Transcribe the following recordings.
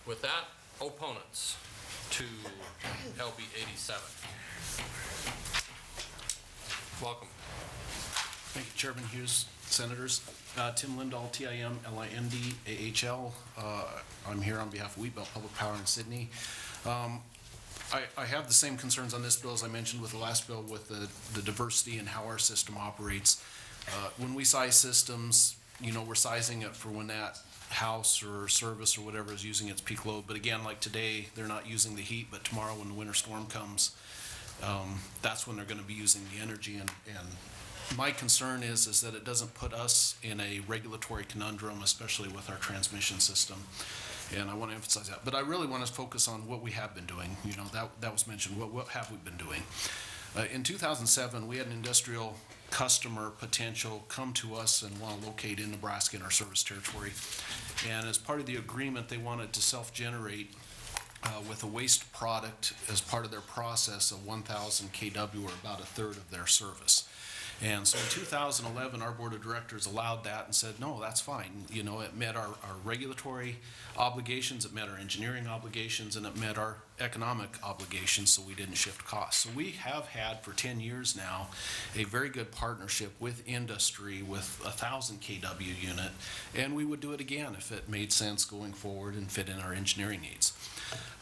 With that, opponents to LB 87. Welcome. Thank you, Chairman Hughes, Senators. Tim Lindahl, T-I-M-L-I-N-D-A-H-L. I'm here on behalf of Wheatbelt Public Power in Sydney. I have the same concerns on this bill as I mentioned with the last bill with the diversity and how our system operates. When we size systems, you know, we're sizing it for when that house or service or whatever is using its peak load. But again, like today, they're not using the heat, but tomorrow when the winter storm comes, that's when they're going to be using the energy. And my concern is that it doesn't put us in a regulatory conundrum, especially with our transmission system. And I want to emphasize that. But I really want to focus on what we have been doing. You know, that was mentioned. What have we been doing? In 2007, we had an industrial customer potential come to us and want to locate in Nebraska in our service territory. And as part of the agreement, they wanted to self-generate with a waste product as part of their process of 1,000 kW, or about a third of their service. And so in 2011, our board of directors allowed that and said, no, that's fine. You know, it met our regulatory obligations, it met our engineering obligations, and it met our economic obligations, so we didn't shift costs. So we have had for 10 years now a very good partnership with industry with 1,000 kW unit, and we would do it again if it made sense going forward and fit in our engineering needs.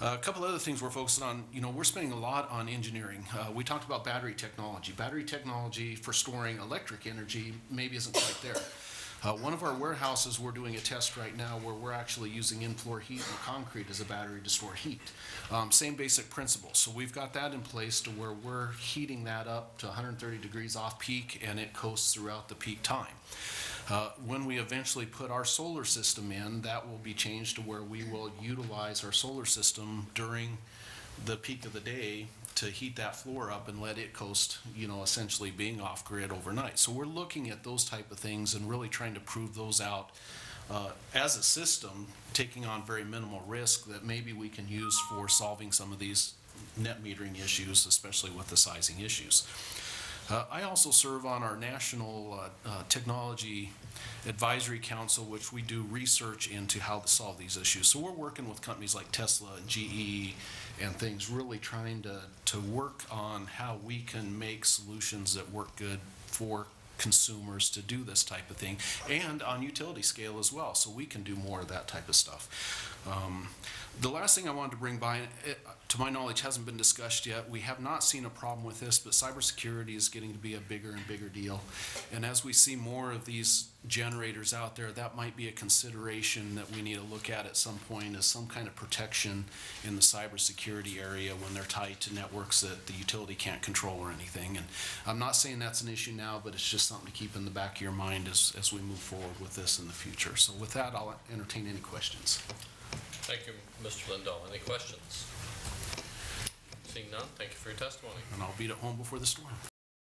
A couple other things we're focusing on. You know, we're spending a lot on engineering. We talked about battery technology. Battery technology for storing electric energy maybe isn't quite there. One of our warehouses, we're doing a test right now where we're actually using in-floor heat and concrete as a battery to store heat. Same basic principle. So we've got that in place to where we're heating that up to 130 degrees off peak, and it coasts throughout the peak time. When we eventually put our solar system in, that will be changed to where we will utilize our solar system during the peak of the day to heat that floor up and let it coast, you know, essentially being off grid overnight. So we're looking at those type of things and really trying to prove those out as a system, taking on very minimal risk that maybe we can use for solving some of these net metering issues, especially with the sizing issues. I also serve on our National Technology Advisory Council, which we do research into how to solve these issues. So we're working with companies like Tesla and GE and things, really trying to work on how we can make solutions that work good for consumers to do this type of thing, and on utility scale as well, so we can do more of that type of stuff. The last thing I wanted to bring by, to my knowledge, hasn't been discussed yet. We have not seen a problem with this, but cybersecurity is getting to be a bigger and bigger deal. And as we see more of these generators out there, that might be a consideration that we need to look at some point, as some kind of protection in the cybersecurity area when they're tied to networks that the utility can't control or anything. And I'm not saying that's an issue now, but it's just something to keep in the back of your mind as we move forward with this in the future. So with that, I'll entertain any questions. Thank you, Mr. Lindahl. Any questions? Seeing none, thank you for your testimony. And I'll beat it home before the storm.